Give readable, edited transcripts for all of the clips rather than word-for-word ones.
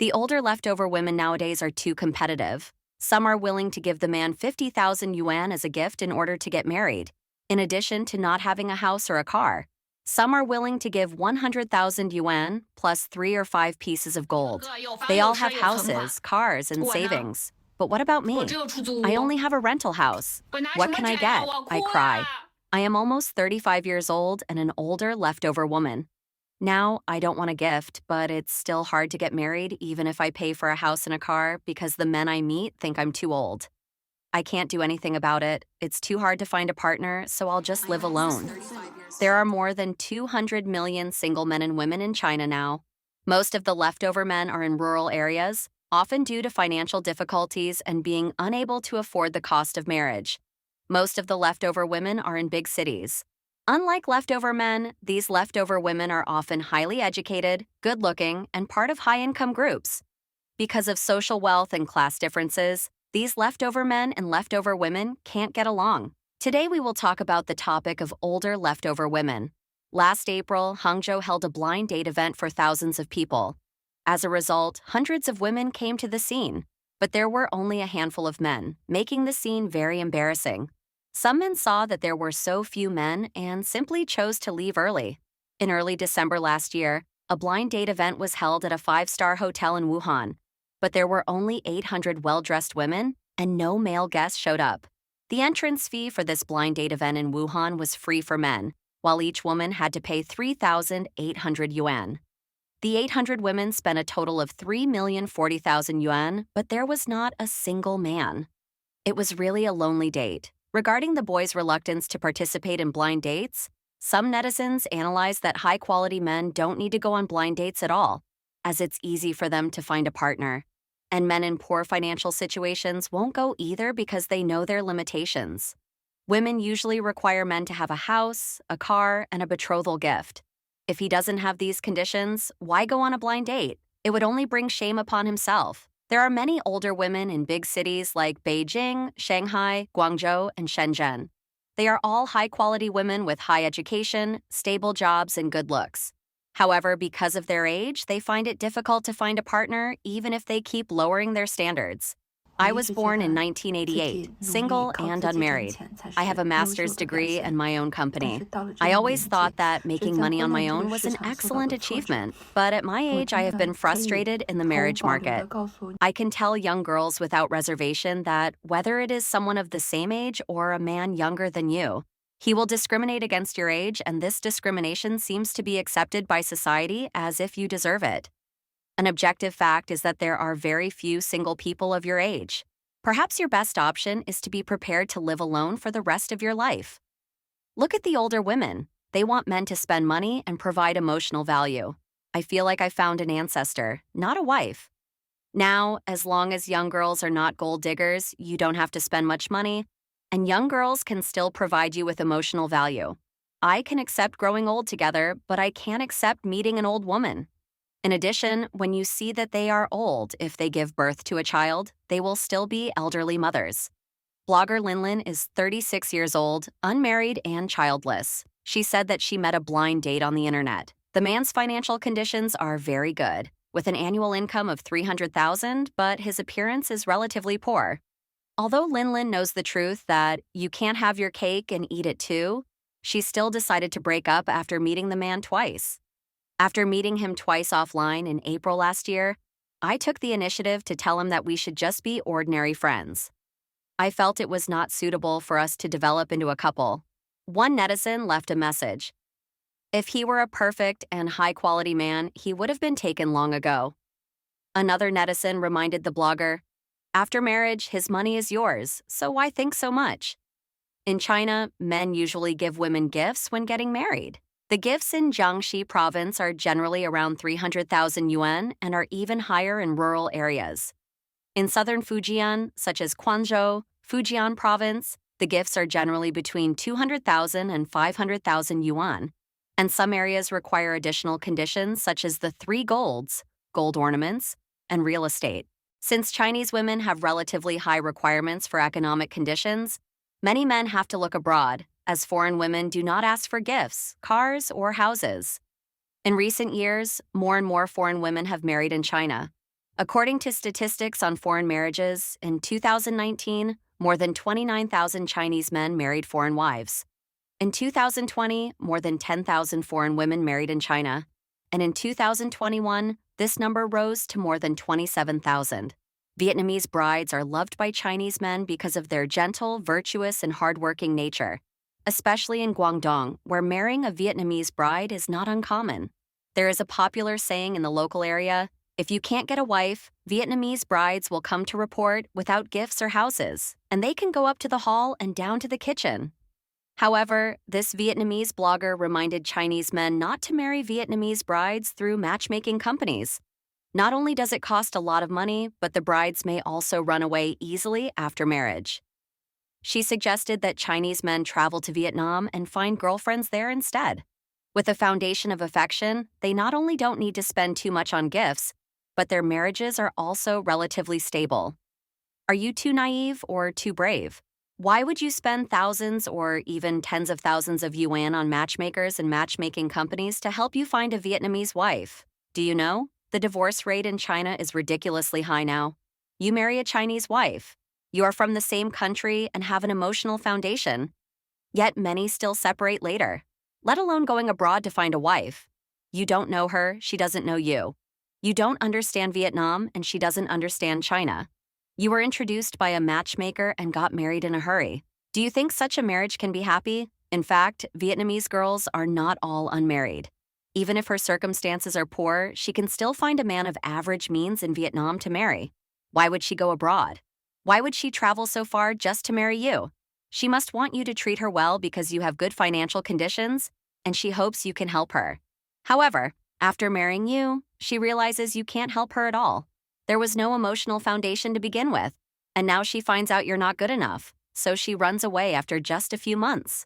The older leftover women nowadays are too competitive. Some are willing to give the man 50,000 yuan as a gift in order to get married, in addition to not having a house or a car. Some are willing to give 100,000 yuan plus 3 or 5 pieces of gold. They all have houses, cars, and savings. But what about me? I only have a rental house. What can I get? I cry. I am almost 35 years old and an older leftover woman. Now, I don't want a gift, but it's still hard to get married even if I pay for a house and a car because the men I meet think I'm too old. I can't do anything about it. It's too hard to find a partner, so I'll just live alone. There are more than 200 million single men and women in China now. Most of the leftover men are in rural areas, often due to financial difficulties and being unable to afford the cost of marriage. Most of the leftover women are in big cities. Unlike leftover men, these leftover women are often highly educated, good-looking, and part of high-income groups. Because of social wealth and class differences, these leftover men and leftover women can't get along. Today we will talk about the topic of older leftover women. Last April, Hangzhou held a blind date event for thousands of people. As a result, hundreds of women came to the scene, but there were only a handful of men, making the scene very embarrassing. Some men saw that there were so few men and simply chose to leave early. In early December last year, a blind date event was held at a 5-star hotel in Wuhan, but there were only 800 well-dressed women and no male guests showed up. The entrance fee for this blind date event in Wuhan was free for men, while each woman had to pay 3,800 yuan. The 800 women spent a total of 3,040,000 yuan, but there was not a single man. It was really a lonely date. Regarding the boys' reluctance to participate in blind dates, some netizens analyze that high-quality men don't need to go on blind dates at all, as it's easy for them to find a partner. And men in poor financial situations won't go either because they know their limitations. Women usually require men to have a house, a car, and a betrothal gift. If he doesn't have these conditions, why go on a blind date? It would only bring shame upon himself. There are many older women in big cities like Beijing, Shanghai, Guangzhou, and Shenzhen. They are all high-quality women with high education, stable jobs, and good looks. However, because of their age, they find it difficult to find a partner even if they keep lowering their standards. I was born in 1988, single and unmarried. I have a master's degree and my own company. I always thought that making money on my own was an excellent achievement, but at my age, I have been frustrated in the marriage market. I can tell young girls without reservation that whether it is someone of the same age or a man younger than you, he will discriminate against your age, and this discrimination seems to be accepted by society as if you deserve it. An objective fact is that there are very few single people of your age. Perhaps your best option is to be prepared to live alone for the rest of your life. Look at the older women. They want men to spend money and provide emotional value. I feel like I found an ancestor, not a wife. Now, as long as young girls are not gold diggers, you don't have to spend much money, and young girls can still provide you with emotional value. I can accept growing old together, but I can't accept meeting an old woman. In addition, when you see that they are old, if they give birth to a child, they will still be elderly mothers. Blogger Linlin is 36 years old, unmarried, and childless. She said that she met a blind date on the internet. The man's financial conditions are very good, with an annual income of 300,000, but his appearance is relatively poor. Although Linlin knows the truth that you can't have your cake and eat it too, she still decided to break up after meeting the man twice. After meeting him twice offline in April last year, I took the initiative to tell him that we should just be ordinary friends. I felt it was not suitable for us to develop into a couple. One netizen left a message. If he were a perfect and high-quality man, he would have been taken long ago. Another netizen reminded the blogger, after marriage, his money is yours, so why think so much? In China, men usually give women gifts when getting married. The gifts in Jiangxi province are generally around 300,000 yuan and are even higher in rural areas. In southern Fujian, such as Quanzhou, Fujian province, the gifts are generally between 200,000 and 500,000 yuan, and some areas require additional conditions such as the 3 golds, gold ornaments, and real estate. Since Chinese women have relatively high requirements for economic conditions, many men have to look abroad, as foreign women do not ask for gifts, cars, or houses. In recent years, more and more foreign women have married in China. According to statistics on foreign marriages, in 2019, more than 29,000 Chinese men married foreign wives. In 2020, more than 10,000 foreign women married in China. And in 2021, this number rose to more than 27,000. Vietnamese brides are loved by Chinese men because of their gentle, virtuous, and hardworking nature, especially in Guangdong, where marrying a Vietnamese bride is not uncommon. There is a popular saying in the local area, if you can't get a wife, Vietnamese brides will come to report without gifts or houses, and they can go up to the hall and down to the kitchen. However, this Vietnamese blogger reminded Chinese men not to marry Vietnamese brides through matchmaking companies. Not only does it cost a lot of money, but the brides may also run away easily after marriage. She suggested that Chinese men travel to Vietnam and find girlfriends there instead. With a foundation of affection, they not only don't need to spend too much on gifts, but their marriages are also relatively stable. Are you too naive or too brave? Why would you spend thousands or even tens of thousands of yuan on matchmakers and matchmaking companies to help you find a Vietnamese wife? Do you know? The divorce rate in China is ridiculously high now. You marry a Chinese wife. You are from the same country and have an emotional foundation. Yet many still separate later, let alone going abroad to find a wife. You don't know her, she doesn't know you. You don't understand Vietnam, and she doesn't understand China. You were introduced by a matchmaker and got married in a hurry. Do you think such a marriage can be happy? In fact, Vietnamese girls are not all unmarried. Even if her circumstances are poor, she can still find a man of average means in Vietnam to marry. Why would she go abroad? Why would she travel so far just to marry you? She must want you to treat her well because you have good financial conditions, and she hopes you can help her. However, after marrying you, she realizes you can't help her at all. There was no emotional foundation to begin with, and now she finds out you're not good enough, so she runs away after just a few months.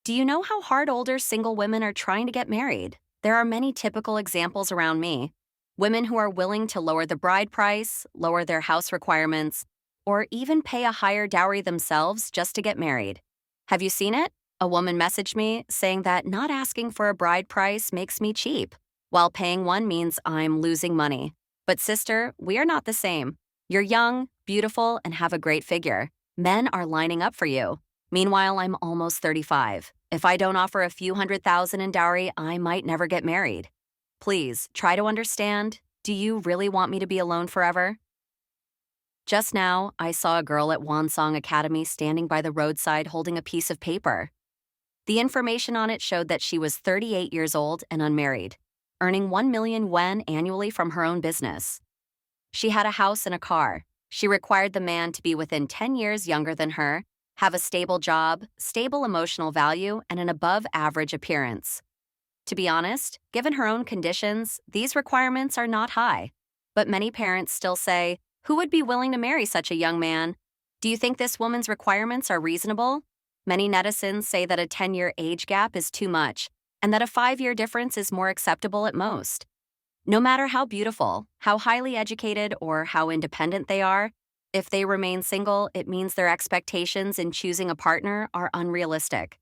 Do you know how hard older single women are trying to get married? There are many typical examples around me. Women who are willing to lower the bride price, lower their house requirements, or even pay a higher dowry themselves just to get married. Have you seen it? A woman messaged me saying that not asking for a bride price makes me cheap, while paying one means I'm losing money. But sister, we are not the same. You're young, beautiful, and have a great figure. Men are lining up for you. Meanwhile, I'm almost 35. If I don't offer a few $100,000 in dowry, I might never get married. Please, try to understand. Do you really want me to be alone forever? Just now, I saw a girl at Wansong Academy standing by the roadside holding a piece of paper. The information on it showed that she was 38 years old and unmarried, earning 1 million yuan annually from her own business. She had a house and a car. She required the man to be within 10 years younger than her, have a stable job, stable emotional value, and an above-average appearance. To be honest, given her own conditions, these requirements are not high. But many parents still say, who would be willing to marry such a young man? Do you think this woman's requirements are reasonable? Many netizens say that a 10-year age gap is too much, and that a 5-year difference is more acceptable at most. No matter how beautiful, how highly educated, or how independent they are, if they remain single, it means their expectations in choosing a partner are unrealistic.